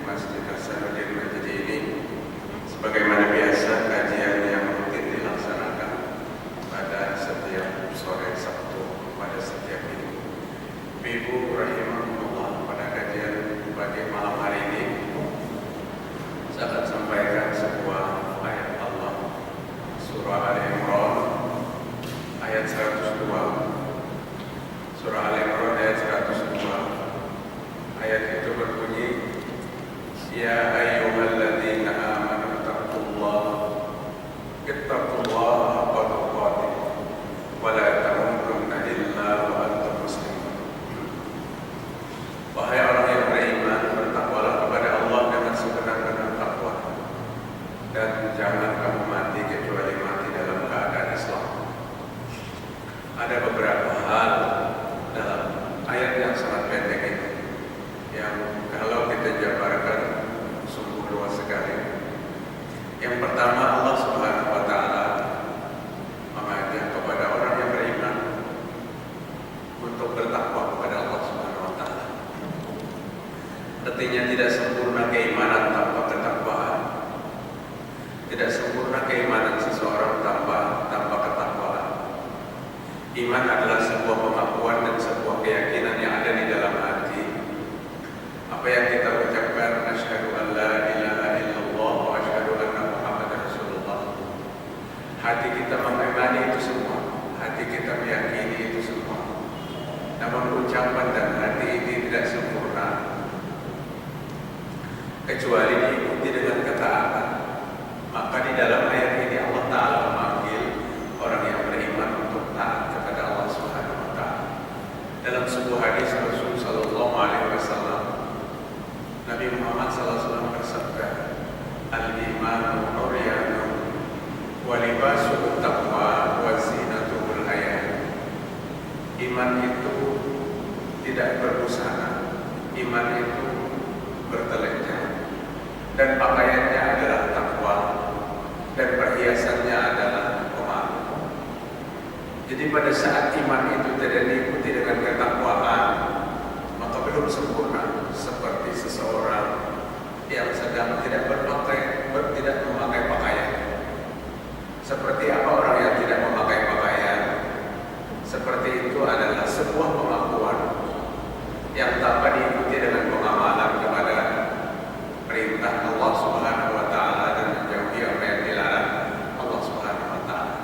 Masjid Hasanuddin Majdi ini, sebagaimana biasa kajian yang rutin dilaksanakan pada setiap sore Sabtu, pada setiap minggu. Ibu rahimahullah, pada kajian pagi malam hari ini saya akan sampaikan sebuah ayat Allah, surah Al-Imran ayat 102. Surah Al-Imran ayat 102. Ayat itu berbunyi, Ya ayyuhalladzina amanu ittaqullaha haqqa tuqatih wa la tamutunna illa wa antum muslimun. Wahai orang yang beriman, bertakwalah kepada Allah dengan sebenar-benar takwa, dan jangan kamu mati kecuali mati dalam keadaan Islam. Ada beberapa hal dalam ayat yang sangat pendek ini yang kalau kita jabarkan sungguh luas sekali. Yang pertama, Allah Subhanahu wa taala mengajak kepada orang yang beriman untuk bertakwa kepada Allah Subhanahu wa taala. Artinya tidak sempurna keimanan tanpa ketakwaan. Tidak sempurna keimanan seseorang tanpa ketakwaan. Iman adalah sebuah pengakuan dan sebuah keyakinan yang ada di dalam hati. Apa yang kita ucapkan, asyhadu an la ilaha illallah wa asyhadu anna Muhammadar Rasulullah. Hati kita mengimani itu semua, hati kita meyakini itu semua. Namun ucapan dan hati ini tidak sempurna kecuali diikuti dengan ketaatan. Maka di dalam ayat ini Allah Ta'ala memanggil orang yang beriman untuk taat kepada Allah Subhanahu wa taala. Dalam sebuah hadis Rasul sallallahu alaihi wasallam, Nabi Muhammad SAW bersabda, Al-imanu uryanun wa libasuhu taqwa wa zinatuhul hayat. Iman itu tidak berbusana, iman itu bertelanjang, dan pakaiannya adalah takwa, dan perhiasannya adalah pemalu. Jadi pada saat iman itu tidak diikuti dengan ketakwaan, maka belum sempurna. Seperti seseorang yang sedang tidak memakai pakaian. Seperti apa orang yang tidak memakai pakaian? Seperti itu adalah sebuah pengakuan yang tanpa diikuti dengan pengamalan kepada perintah Allah Subhanahu wa taala dan menjauhi apa yang dilarang Allah Subhanahu wa taala.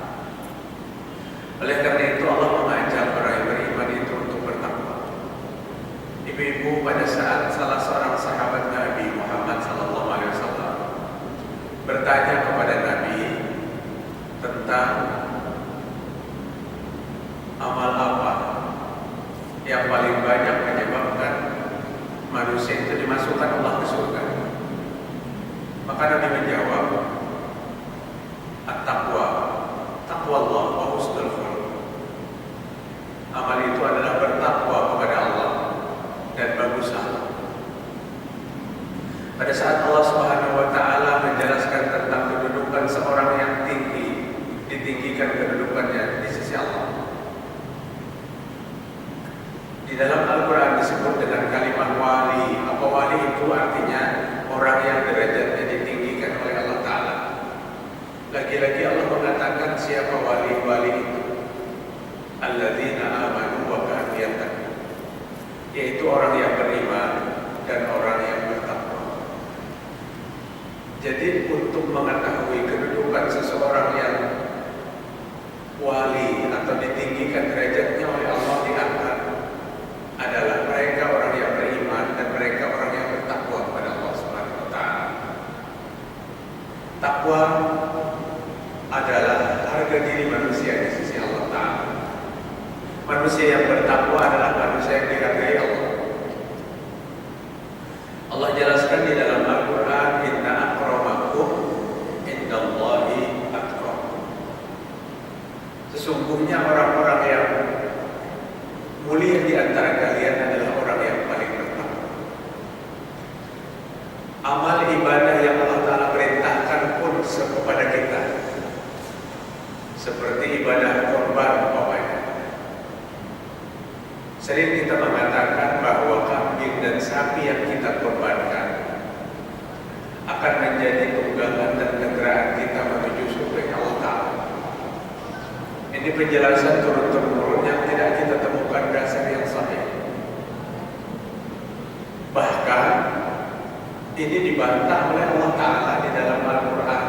Oleh karena itu Allah mengajak orang yang beriman itu untuk bertakwa. Ibu-ibu, pada saat salah seorang sahabat Nabi Muhammad SAW bertanya kepada Nabi tentang amal apa yang paling banyak menyebabkan manusia itu dimasukkan Allah ke surga, maka Nabi menjawab, at-taqwa, taqwa Allah wa husnul khuluq. Amal itu adalah bertakwa kepada Allah dan bagus akhlak. Pada saat Allah Subhanahu wa taala menjelaskan tentang kedudukan seorang yang tinggi, ditinggikan kedudukannya di sisi Allah. Di dalam Al-Qur'an disebut dengan kalimat wali. Apa wali itu? Artinya orang yang derajatnya ditinggikan oleh Allah taala. Lagi-lagi Allah mengatakan siapa wali-wali itu? Alladzina amanu wa kanu yattaqun, yaitu orang yang beriman dan orang yang bertakwa. Jadi untuk mengetahui kedudukan seseorang yang wali atau ditinggikan derajatnya oleh Allah diangkat adalah mereka orang yang beriman dan mereka orang yang bertakwa kepada Allah Subhanahu wa taala. Takwa adalah harga diri manusia di sisi Allah taala. Manusia yang bertakwa adalah manusia yang dihargai Allah. Allah jelaskan di dalam Al-Quran, Inna akramakum indallahi atqakum. Sesungguhnya orang-orang yang mulia di antara kalian adalah orang yang paling bertakwa. Amal ibadah yang Allah Ta'ala perintahkan pun kepada kita, seperti ibadah korban umpamanya. Sering kita mengatakan bahwa kambing dan sapi yang kita korbankan akan menjadi tunggangan dan kendaraan kita menuju surga Allah Ta'ala. Ini penjelasan turun-temurun yang tidak kita temukan dasar yang sahih. Bahkan ini dibantah oleh Allah Ta'ala di dalam Al-Quran.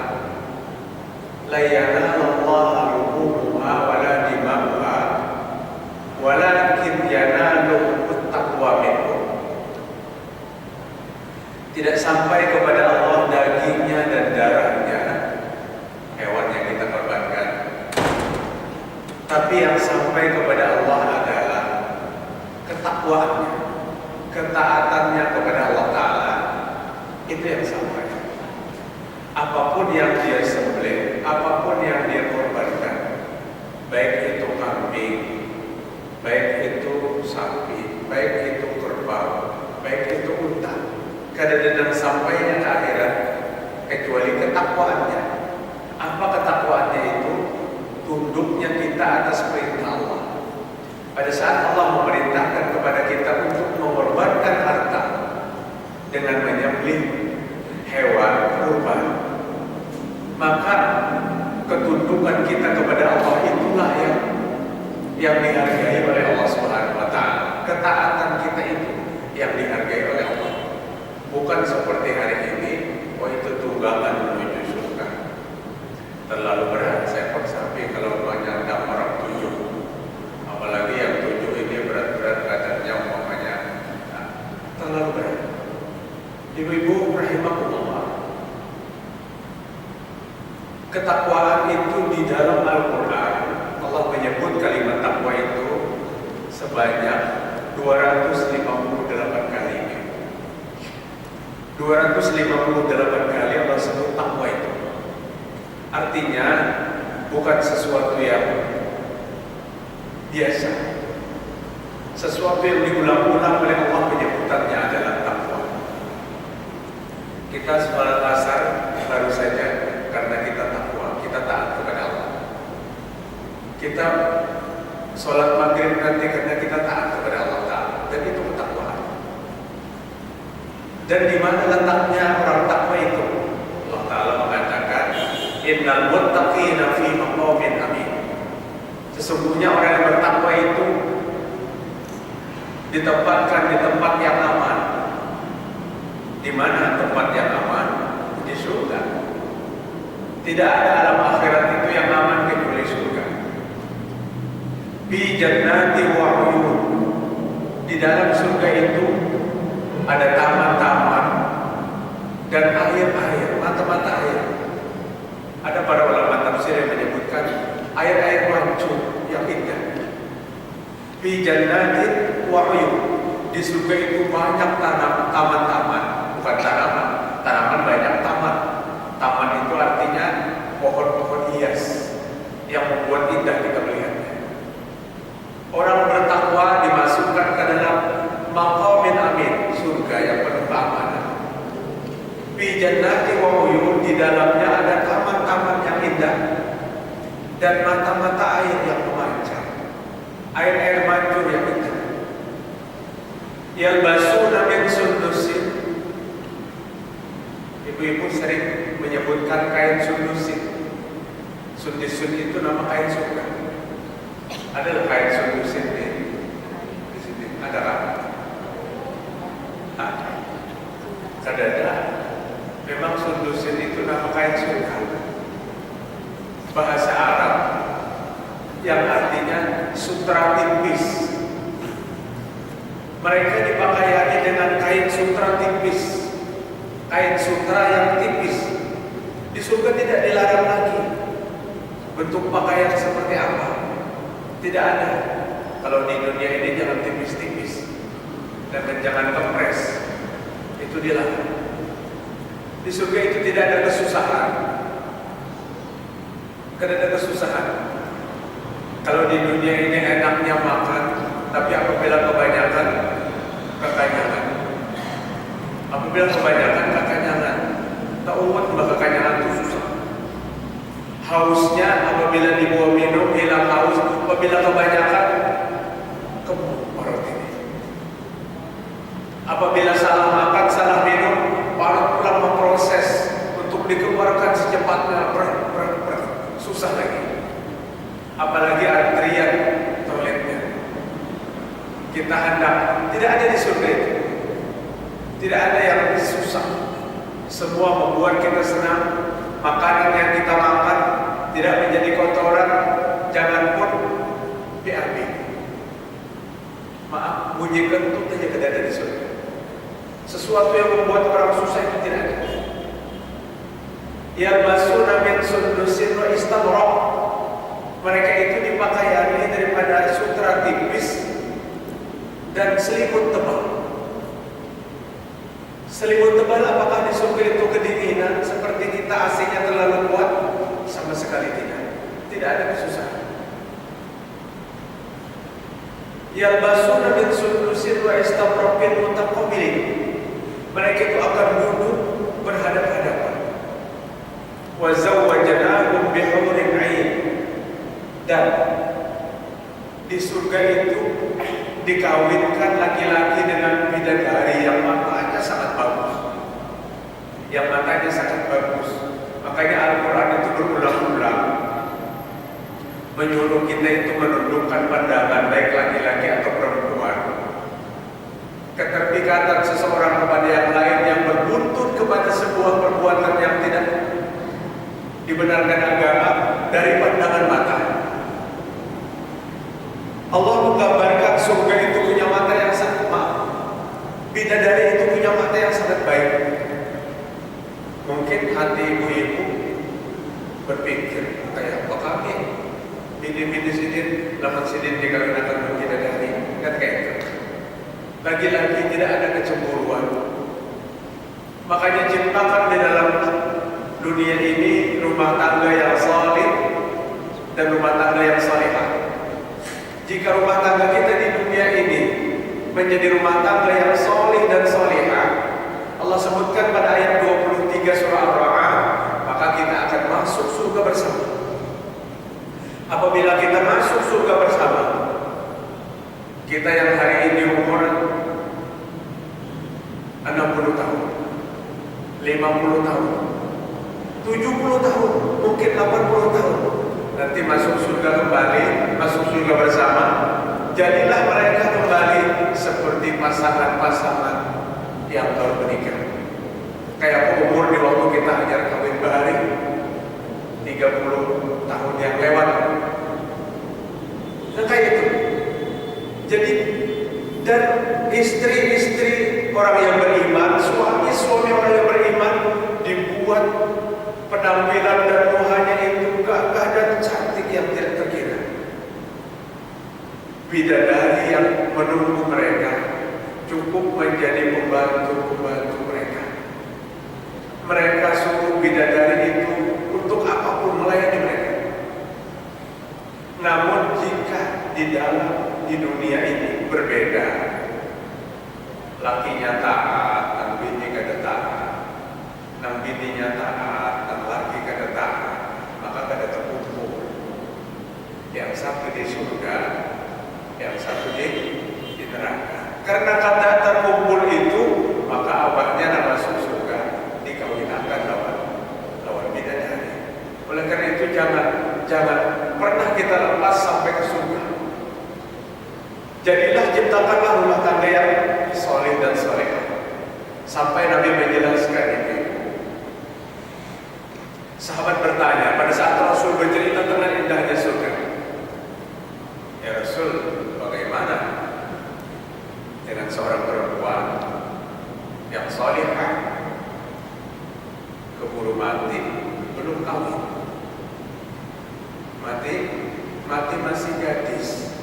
La yanalallaha luhumuha wala dima'uha walakin yanaluhut taqwa minkum. Tidak sampai kepada Allah dagingnya dan darahnya hewan yang kita korbankan, tapi yang sampai kepada Allah adalah ketakwaannya, ketaatannya kepada Allah Ta'ala. Itu yang sampai. Apapun yang dia sembelih, apapun yang dia korbankan, baik itu kambing, baik itu sapi, baik itu kerbau, baik itu unta, kadang-kadang sampainya ke akhirat kecuali ketakwaannya. Apa ketakwaannya itu? Tunduknya kita atas perintah Allah. Pada saat Allah memerintahkan kepada kita untuk mengorbankan harta dengan menyembelih hewan kurban, maka ketundukan kita kepada Allah itulah yang dihargai oleh Allah Subhanahu wa Ta'ala. Ketaatan kita itu yang dihargai oleh Allah. Bukan seperti hari ini, oh itu tunggangan menuju surga. Terlalu berat seekor sapi kalau banyak orang 7. Apalagi yang 7 ini berat-berat badannya umpamanya. Nah, terlalu berat. Ibu-ibu rahimakumullah, ketakwaan itu di dalam Al-Quran Allah menyebut kalimat takwa itu sebanyak 258 kali. 258 kali Allah sebut takwa itu. Artinya bukan sesuatu yang biasa, sesuatu yang diulang-ulang oleh Allah. Penyebutannya adalah takwa. Kita sholat asar baru saja karena kita takwa, kita taat kepada Allah. Kita sholat maghrib nanti karena kita taat kepada Allah Ta'ala. Dan itu ketakwaan. Dan di mana letaknya orang takwa itu? Allah Ta'ala mengatakan, innal muttaqina fi maqamin amin. Sesungguhnya orang yang bertakwa itu ditempatkan di tempat yang aman. Di mana tempat yang aman? Di surga. Tidak ada alam akhirat itu yang aman kecuali surga. Fi jannati wa uyun. Di dalam surga itu ada taman-taman dan air-air, mata-mata air. Ada para ulama tafsir yang menyebutkan air-air mancur yang indah. Fi jannati wa uyun. Di surga itu banyak taman-taman, bukan tanaman banyak taman. Taman itu artinya pohon-pohon hias yang membuat indah kita melihatnya. Orang bertakwa dimasukkan ke dalam maqamin amin, surga yang penuh keamanan. Fi jannati wa uyun, di dalamnya ada taman-taman yang indah dan mata-mata air yang memancar, air-air mancur yang indah. Yalbasuna min sundusin. Ibu-ibu sering menyebutkan kain sundusin. Sundusin itu nama kain surga. Ada kain sundusin di sini. Ada kan? Ada. Memang sundusin itu nama kain surga. Bahasa Arab yang artinya sutra tipis. Mereka dipakaiani dengan kain sutra tipis, kain sutra yang tipis. Di surga tidak dilarang lagi bentuk pakaian seperti apa. Tidak ada. Kalau di dunia ini jangan tipis-tipis dan jangan kempres. Itu dilarang. Di surga itu tidak ada kesusahan. Tidak ada kesusahan. Kalau di dunia ini enaknya makan, tapi apabila kebanyakan kekanyangan. Apabila kebanyakan kekanyangan, tak umat bahwa kekanyangan itu susah. Hausnya apabila dibawa minum hilang haus, apabila kebanyakan kebun parut ini. Apabila salah makan, salah minum, parut pulang memproses secepatnya susah lagi. Apalagi antrian toiletnya. Kita hendak, tidak ada di surga itu. Tidak ada yang susah. Semua membuat kita senang. Makanan yang kita makan tidak menjadi kotoran, jangan pun BAB. Maaf, bunyi kentut saja tidak ada di surga. Sesuatu yang membuat orang susah itu tidak ada. Yalbasuna min sundusin wa istabrak. Mereka itu dipakaiani daripada sutra tipis dan selimut tebal. Selimut tebal apakah di surga itu kedinginan seperti kita AC-nya terlalu kuat? Sama sekali tidak. Tidak ada kesusahan. Yalbasuna min sundusin wa istabrakin mutaqabilin. Mereka itu akan duduk berhadap-hadapan. Wa zawwajnahum bihurin 'ain. Dan di surga itu dikawinkan laki-laki dengan bidadari yang matanya sangat bagus. Yang matanya sangat bagus. Makanya Al-Quran itu berulang-ulang menyuruh kita itu menundukkan pandangan baik laki-laki atau perempuan. Keterpikatan seseorang kepada yang lain yang berbuntut kepada sebuah perbuatan yang tidak dibenarkan agama dari pandangan mata. Allah menggambarkan surga itu punya mata yang sangat maaf. Bidadari itu punya mata yang sangat baik. Mungkin hati ibu-ibu berpikir kayak apa kami bini-bini sidin, laman sidin dikawinkan dengan bidadari, kan kayak itu. Lagi-lagi tidak ada kecemburuan. Makanya ciptakan di dalam dunia ini rumah tangga yang saleh dan rumah tangga yang salihah. Jika rumah tangga kita di dunia ini menjadi rumah tangga yang saleh dan salihah, Allah sebutkan pada ayat 23 surah Ar-Ra'd, maka kita akan masuk surga bersama. Apabila kita masuk surga bersama, kita yang hari ini umur 60 tahun, 50 tahun, 70 tahun, mungkin 80 tahun, nanti masuk surga kembali, masuk surga bersama. Jadilah mereka kembali seperti pasangan-pasangan yang baru menikah. Kayak umur di waktu kita ajar kawin bahari 30 tahun yang lewat. Nah kayak itu. Jadi dan istri-istri orang yang beriman, suami-suami orang yang beriman dibuat penampilan dan ruhanya itu gagah dan cantik yang tidak terkira. Bidadari yang menunggu mereka cukup menjadi pembantu-pembantu mereka. Mereka suruh bidadari itu untuk apapun melayani mereka. Namun jika di dunia ini berbeda, lakinya taat, nang bini kada taat, nang bininya taat, nang laki kada taat, maka kada terkumpul. Yang satu di surga, yang satu di neraka. Karena kata terkumpul itu, maka awalnya nama masuk surga dikawinkan lawan bidadari. Oleh karena itu jangan pernah kita lepas sampai ke surga. Jadilah ciptakanlah rumah tangga yang soleh dan solehah. Sampai Nabi menjelaskan itu. Sahabat bertanya pada saat Rasul bercerita tentang indahnya surga. Ya Rasul, bagaimana dengan seorang perempuan yang solehah keburu mati belum kawin, mati masih gadis,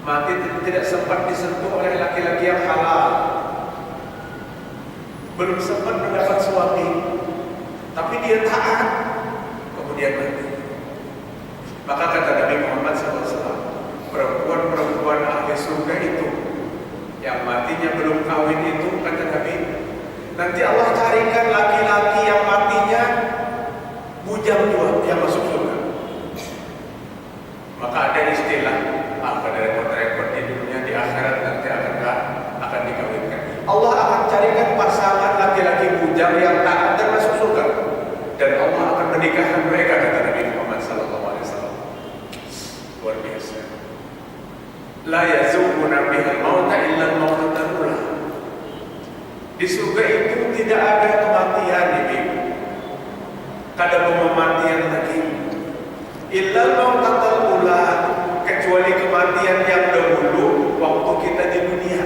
mati tidak sempat disentuh oleh laki-laki yang halal, belum sempat mendapat suami, tapi dia taat, kemudian mati. Maka kata Nabi Muhammad SAW, perempuan-perempuan ahli surga itu yang matinya belum kawin itu, kata Nabi, nanti Allah carikan laki-laki yang matinya bujang juga yang masuk surga. Maka ada istilah ada repot-repot di dunia, di akhirat nanti akan dikawinkan. Allah akan carikan pasangan laki-laki bujang yang taat dan masuk surga, dan Allah akan Di surga itu tidak ada kematian, ibu. Kada kematian lagi. Illal mautatul ula, kecuali kematian yang dahulu waktu kita di dunia.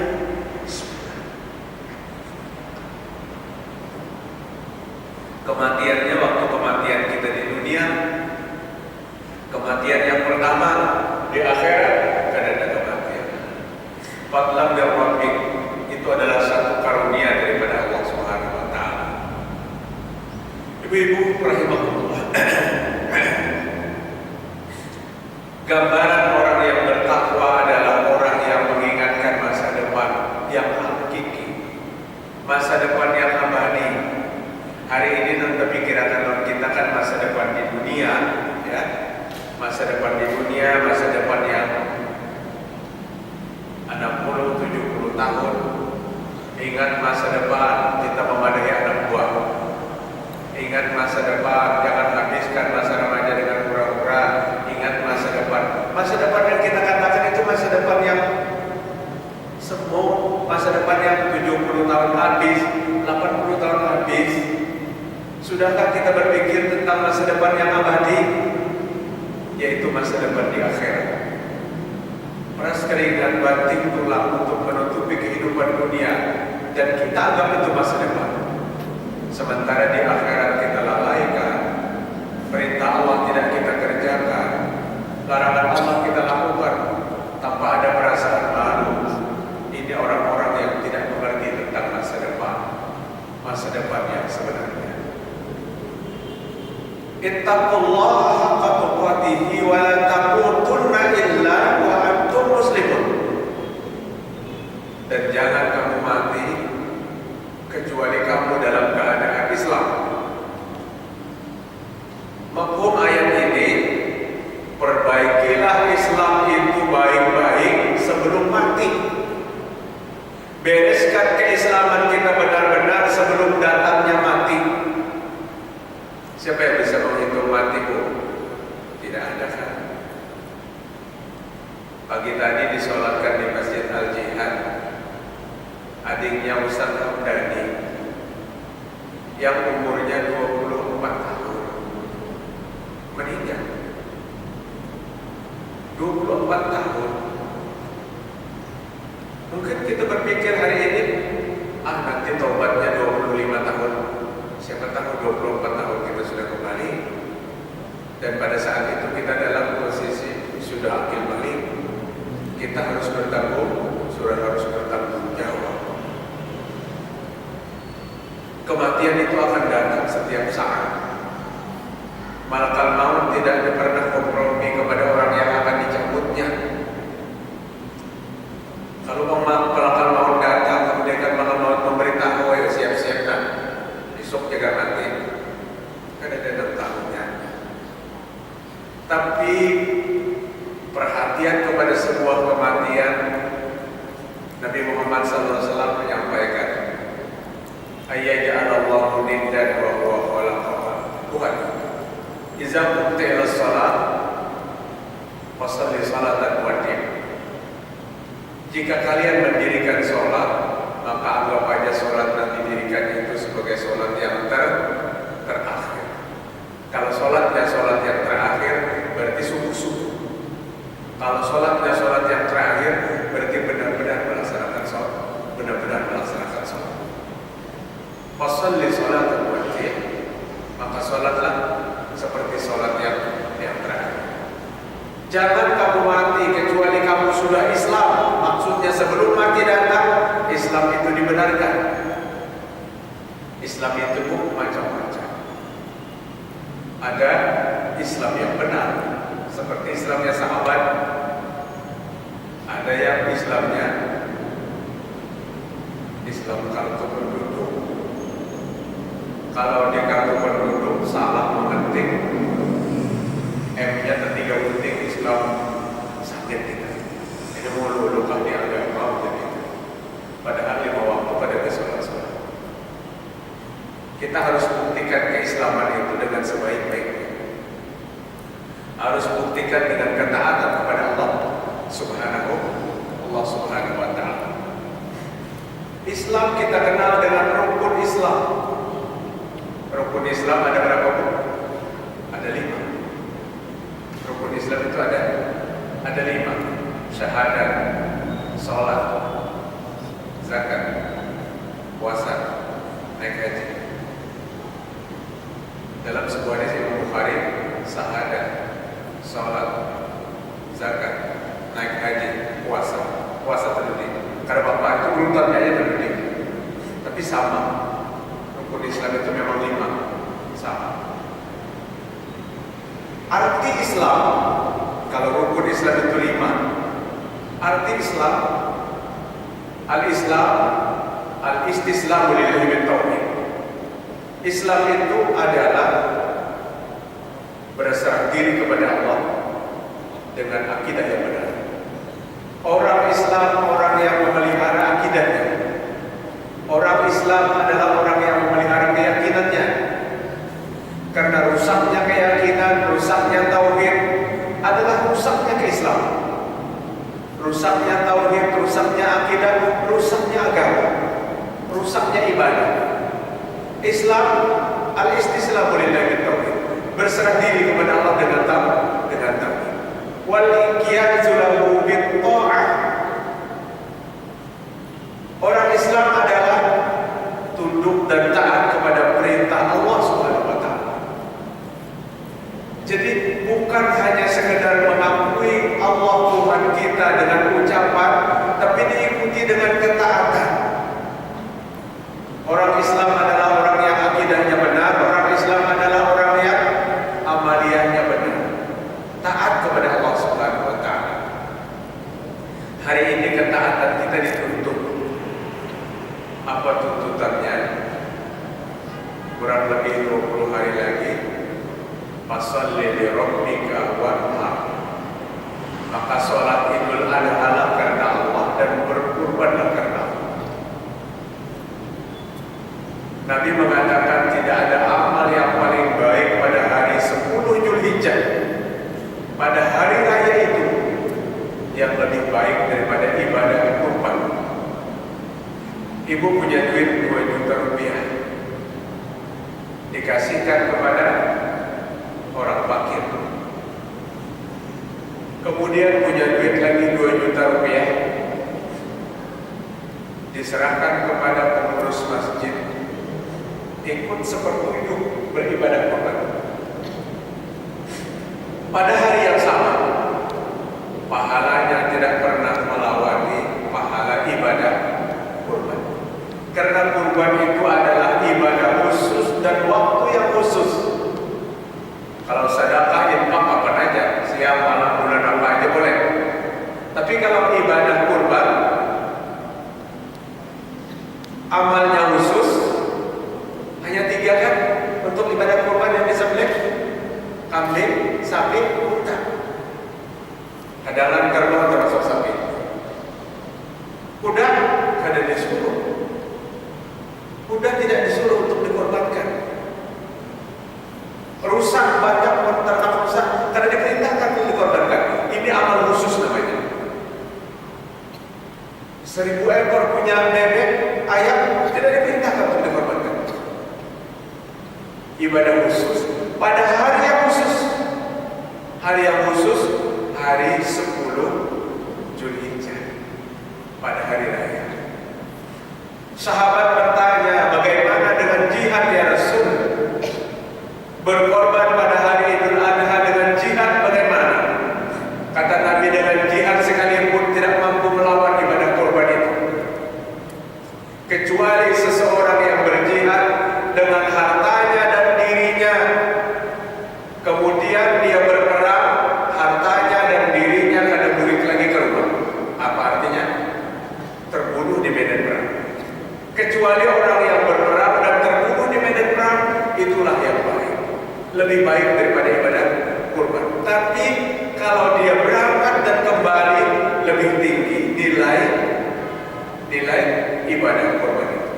Kematiannya waktu kematian kita di dunia. Kematian yang pertama di akhirat kada ada kematian. Fadlan min rabbik, itu adalah satu karunia daripada Allah Subhanahu wa taala. Ibu-ibu rahimakumullah. Gambaran orang yang bertakwa adalah orang yang mengingatkan masa depan yang hakiki, masa depan yang abadi. Hari ini nanti pikiran kita kan masa depan di dunia, ya, masa depan di dunia, masa depan yang 60-70 tahun. Ingat masa depan kita memadai anak buah. Ingat masa depan, jangan habiskan masa remaja dengan pura-pura. Ingat masa depan. Masa depan yang kita katakan itu masa depan yang semu, masa depan yang 70 tahun habis, 80 tahun habis. Sudahkah kita berpikir tentang masa depan yang abadi, yaitu masa depan di akhirat? Peras keringat banting tulang untuk menutupi kehidupan dunia, dan kita anggap itu masa depan. Sementara di akhirat kita lalaikan, perintah Allah tidak kita kerjakan, larangan Allah kita lakukan tanpa ada perasaan malu. Ini orang-orang yang tidak mengerti tentang masa depan yang sebenarnya. Ittaqullaha haqqa tuqatih wa la tamutunna illa wa antum muslimun. Dan jangan kamu mati kecuali kamu dalam keadaan Islam. Mafhum ayat ini, perbaikilah Islam itu baik-baik sebelum mati. Bereskan keislaman kita benar-benar sebelum datangnya mati. Siapa yang bisa menghitung mati, Bu? Tidak ada kan? Pagi tadi disolatkan di Masjid Al-Jihad adiknya Ustaz Hamdani yang umurnya 24 tahun meninggal. 24 tahun. Mungkin kita berpikir hari ini, nanti taubatnya 25 tahun. Siapa tahu 24 tahun kita sudah kembali. Dan pada saat itu kita dalam posisi sudah akil balik. Kita harus bertanggung jawab. Kematian itu akan datang setiap saat. Malakal maut tidak ada pernah kompromi kepada orang yang akan dicabutnya. Kalau malakal maut datang, kemudian malakal maut memberitahu, siap-siap kan, besok jaga mati, kan ada tentangnya. Tapi perhatian kepada sebuah kematian, Nabi Muhammad SAW menyampaikan, ayyaja'alallahu niddan wa huwa khalaqaha. Tuhan, iza qumta ila shalat fasalli salatan wajib. Jika kalian mendirikan sholat, maka anggap aja sholat yang didirikan itu sebagai sholat yang terakhir. Kalau sholatnya sholat yang terakhir, berarti subuh-subuh. Kalau sholatnya sholat yang terakhir, berarti benar-benar melaksanakan sholat. Fasalli salatan wajib, maka sholatlah seperti sholat yang terakhir. Jangan kamu mati kecuali kamu sudah Islam. Maksudnya sebelum mati datang, Islam itu dibenarkan. Islam itu macam-macam. Ada Islam yang benar, seperti Islamnya sahabat. Ada yang Islamnya Islam kartu penduduk. Kalau di kartu penduduk salah mengetik M-nya ketiga penting, Islam sakit kita. Ini mulu kan dia agak mau jadi. Padahal 5 waktu pada kesolat-solat. Kita harus buktikan keislaman itu dengan sebaik-baiknya. Harus buktikan dengan ketaatan kepada Allah Subhanahu wa Ta'ala. Islam kita kenal dengan rukun Islam. Rukun Islam ada berapa? Ada 5. Rukun Islam itu ada 5. Syahadat, sholat, zakat, puasa, naik haji. Dalam sebuah hadis Imam Bukhari, syahadat, sholat, zakat, naik haji, puasa terlebih. Karena bapak itu urutannya aja terlebih. Tapi sama. Rukun Islam itu memang 5, sama. Arti Islam, kalau rukun Islam itu 5, arti Islam, al-Islam, al-istislamu lillahi bitauhid. Islam itu adalah berserah diri kepada Allah dengan akidah yang benar. Orang Islam orang yang memelihara akidahnya. Orang Islam adalah orang yang memelihara keyakinannya. Karena rusaknya keyakinan, rusaknya tauhid adalah rusaknya keislaman. Rusaknya tauhid, rusaknya akidah, rusaknya agama, rusaknya ibadah. Islam al-istislamu lillahi bitauhid, berserah diri kepada Allah dengan tauhid. Wal inqiyazu lahu bitta'ah. Orang Islam adalah tunduk dan taat kepada perintah Allah Subhanahu wa taala. Jadi bukan hanya sekedar mengakui Allah Tuhan kita dengan ucapan, tapi diikuti dengan ketaatan. Orang Islam adalah orang yang akidahnya benar, orang Islam adalah orang yang amaliyahnya benar. Taat kepada Allah Subhanahu wa taala. Hari ini ketaatan kita dituntut. Apa tuntutannya? Kurang lebih 20 hari lagi, fasholli li rabbika wanhar. Maka sholat Idul Adha karena Allah dan berkurbanlah karena Allah. Nabi mengatakan tidak ada amal yang paling baik pada hari 10 Zulhijjah, pada hari raya itu, yang lebih baik daripada ibadah kurban. Ibu punya duit 2 juta rupiah, dikasihkan kepada orang fakir. Kemudian punya duit lagi 2 juta rupiah, diserahkan kepada pengurus masjid, ikut sepertujuh beribadah kurban. Pada hari yang sama, pahalanya tidak pernah melawani pahala ibadah kurban. Karena kurban itu adalah ibadah khusus dan waktu yang khusus. Kalau sedekah, infak apa aja, siang, malam, bulan apa aja boleh. Tapi kalau ibadah kurban, amalnya khusus, hanya 3 kan untuk ibadah kurban yang disembelih: kambing, sapi, unta. Adalah kerbau termasuk sapi. Kuda kada disuruh. Kuda tidak disuruh untuk dikorbankan. Rusak, banyak ternak rusak, kada diperintahkan untuk dikorbankan. Ini amal khusus namanya. 1000 ekor punya bebek, ayam, tidak diperintahkan untuk dikorbankan. Ibadah khusus pada hari yang khusus. Hari yang khusus, hari 10 Zulhijjah, pada hari raya. Sahabat bertanya, bagaimana dengan jihad ya Rasul? Berkorban pada hari Idul Adha dengan jihad bagaimana? Kata Nabi, dengan jihad sekalipun tidak mampu melawan ibadah korban itu, kecuali seseorang yang berjihad dengan hartanya dan dirinya, kemudian dia berperang, hartanya dan dirinya kada balik lagi ke rumah. Apa artinya? Terbunuh di medan perang. Kecuali orang yang berperang dan terbunuh di medan perang, itulah yang baik, lebih baik daripada ibadah kurban. Tapi kalau dia berangkat dan kembali, lebih tinggi nilai ibadah kurban itu.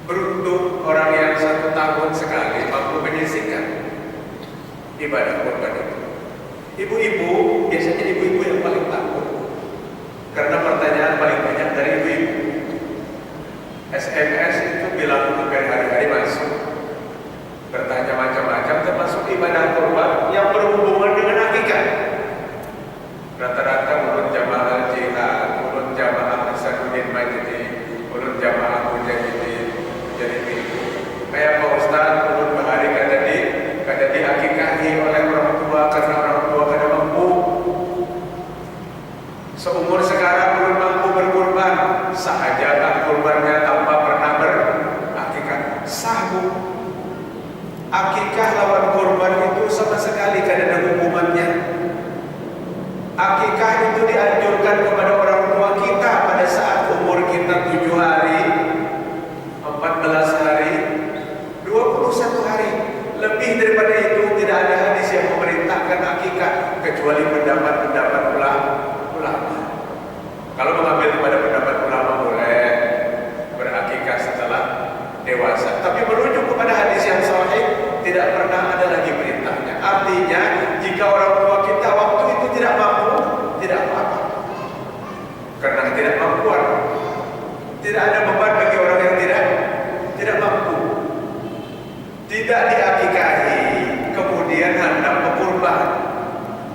Beruntung orang yang 1 tahun sekali mampu menyisihkan ibadah kurban itu. Ibu-ibu, biasanya ibu-ibu yang paling takut, karena pertanyaan paling banyak dari ibu-ibu. SMS itu bilang berhari-hari masuk, bertanya macam-macam, termasuk ibadah kurban yang berhubungan dengan akikah. Rata-rata ulun jamaah jihad, ulun jamaah Hasanuddin Majdi, ulun jamaah Mujahidin, jadi kayak Pak Ustaz, ulun bahari kada diakikahi oleh orang tua karena orang tua kada mampu. Seumur sekarang belum mampu berkurban, sahaja tak kurbannya tanpa pernah berakikah. Sahbu. Akikah lawan kurban itu sama sekali kada ada hubungannya. Akikah itu dianjurkan kepada orang tua kita pada saat umur kita 7 hari, 14 hari, 21 hari. Lebih daripada itu tidak ada hadis yang memerintahkan akikah kecuali pendapat-pendapat ulama. Kalau mengambil kepada pendapat ulama boleh berakikah setelah dewasa, tapi merujuk kepada hadis yang sahih tidak pernah ada lagi perintahnya. Artinya jika orang tua kita waktu itu tidak mampu, tidak apa-apa, karena ketidakmampuan. Tidak ada beban bagi orang yang tidak mampu. Tidak diakikahi kemudian hendak berkurban,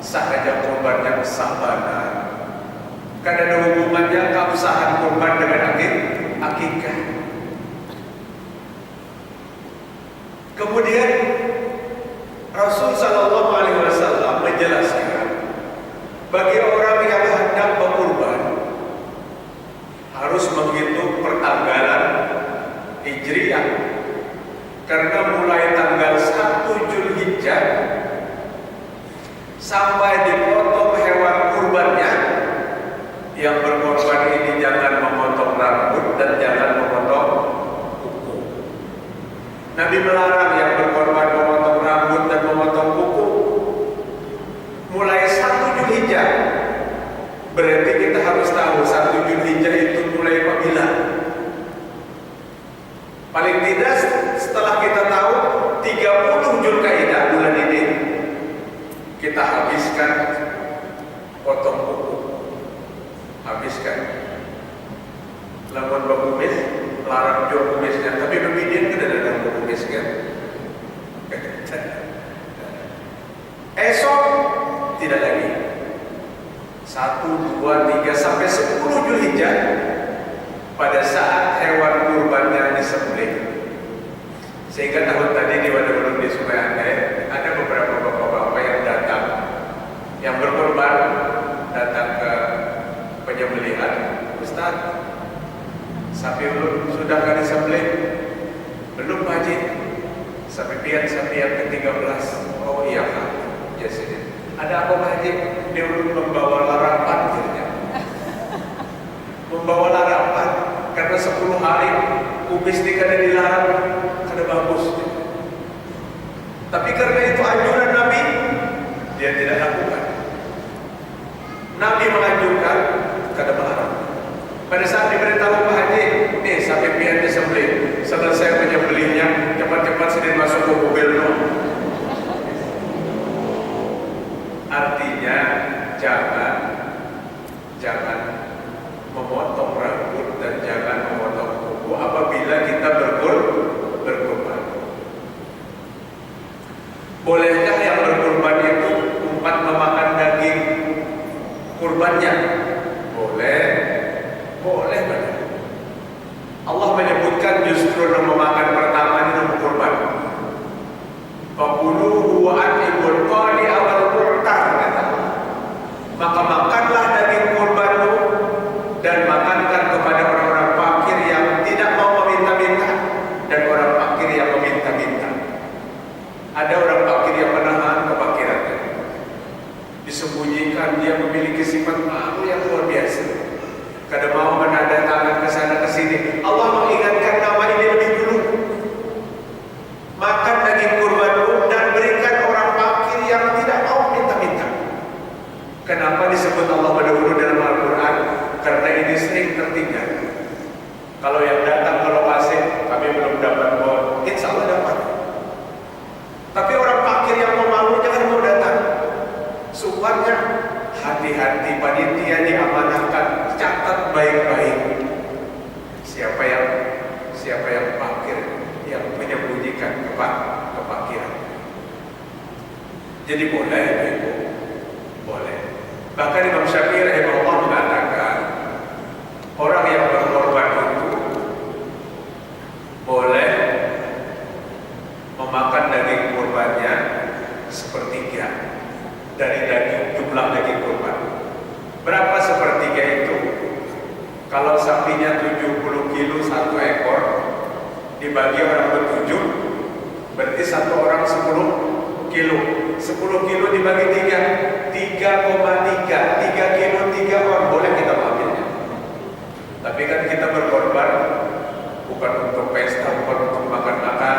sahaja kurbannya sahabat. Karena ada hubungannya keabsahan kurban dengan akikah. Kemudian Rasul Sallallahu Alaihi Wasallam menjelaskan bagi orang yang hendak berkurban harus menghitung pertanggalan Hijriah, karena mulai tanggal 1 Zulhijjah sampai dipotong hewan kurbannya. Yang berkorban ini jangan memotong rambut dan jangan memotong kuku. Nabi melarang yang berkorban memotong rambut dan memotong kuku. Mulai 1 Zulhijjah. Berarti kita harus tahu 1 Zulhijjah itu mulai apabila. Paling tidak setelah kita tahu 30 Zulkaidah bulan ini, kita habiskan potong kuku. Habiskan. Lamun berkumis, larang jual kumisnya. Tapi pembedian kan ada dalam berkumis kan. Esok tidak lagi. 1, 2, 3 sampai 10 Zulhijjah pada saat hewan kurbannya disembelih. Sehingga tahun tadi di Wadawulun di Sungai Andai ada beberapa bapak-bapak yang datang, yang berkorban datang ke penyembelihan. Ustaz, sapi ulun sudah kan disembelih? Belum Pak Haji. Sapi yang ke-13. Oh iya Pak. Ya sini. Ada apa Pak Haji? Dia ulun membawa larapan akhirnya. Membawa larapan karena 10 hari kumis dia kada dilarang, kada bagus. Tapi karena itu anjuran Nabi, dia tidak lakukan. Nabi menganjurkan, kada melarang. Pada saat diberitahu Pak Haji, nih sapi pian disembelih, selesai menyembelihnya, cepat-cepat sedih masuk ke mobil no. Artinya jangan memotong rambut dan jangan memotong kuku apabila kita berkurban. Bolehkah yang berkurban itu umpat memakan daging kurbannya? Boleh benar. Allah menyebutkan justru yang memakan pertama itu berkurban. Fakuluhu wa at'imul qani awal mu'tar, kata Allah. Maka makanlah daging kurbanmu dan makankan kepada orang-orang fakir yang tidak mau meminta-minta dan orang fakir yang meminta-minta. Ada orang fakir yang menahan kefakirannya, disembunyikan, dia memiliki sifat malu yang luar biasa. Kada mau menada tangan ke sana ke sini. Allah mengingatkan nama ini lebih dulu. Makan daging kurbanmu dan berikan orang fakir yang tidak mau minta-minta. Kenapa disebut Allah berdahulu dalam Al-Quran? Karena ini sering tertinggal. Kalau yang datang ke lokasi, kami belum dapat bon, insya Allah dapat. Tapi orang fakir yang memalu jangan mau datang. Supaya hati-hati panitia diamanahkan, catat baik-baik. Siapa yang Jadi boleh ibu, boleh. Bahkan Imam Syafi'i rahimahullah mengatakan orang yang berkorban itu boleh memakan daging kurbannya sepertiga dari jumlah daging kurban. Berapa sepertiga itu? Kalau sapinya 70 kilo satu ekor dibagi orang bertujuh, berarti satu orang 10 kilo. 10 kilo dibagi 3, 3,3 kilo 3 orang, boleh kita mengambilnya. Tapi kan kita berkorban bukan untuk pesta, bukan untuk makan-makan.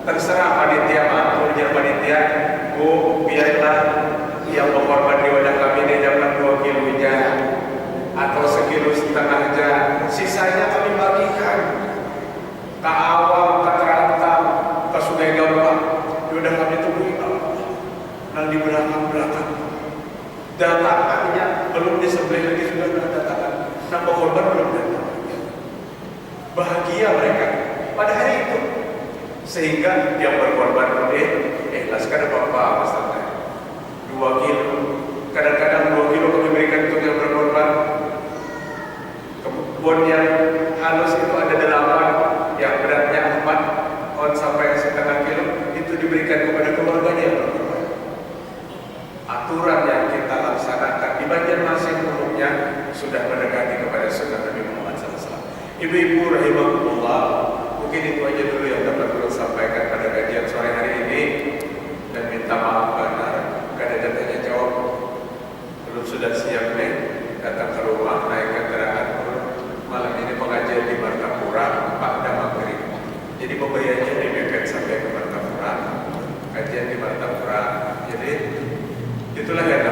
Terserah panitia, aturnya panitia. Oh, biarlah yang berkorban di wadah kami ini dapat 2 kilo aja atau 1,5 kilo aja. Sisanya kami bagikan ke awam, ke terantau, ke Sungai Gampang. Di wadah kami tunggu yang di belakang-belakang. Datakannya belum disembelih lagi sudah datakan. Nama korban belum datang. Bahagia mereka pada hari itu, sehingga yang berkorban ikhlaskan Bapak Mas 2 kilo. Kadang-kadang 2 kilo kami berikan untuk yang berkorban. Kebun yang halus itu ada 8, yang beratnya 4 on sampai 1,5 kilo, itu diberikan kepada keluarganya yang berkorban. Aturan yang kita laksanakan di bagian masing umumnya sudah mendekati kepada sunnah Nabi Muhammad SAW. Ibu-ibu rahimahullah, mungkin itu aja dulu yang dapat saya sampaikan pada kajian sore hari ini, dan minta maaf karena ada tanya jawab belum sudah siap nih datang ke rumah naik kendaraan. Malam ini pengajian di Martapura pada maghrib, jadi pembayarannya dipepet sampai ke Martapura, kajian di Martapura. Jadi itulah yang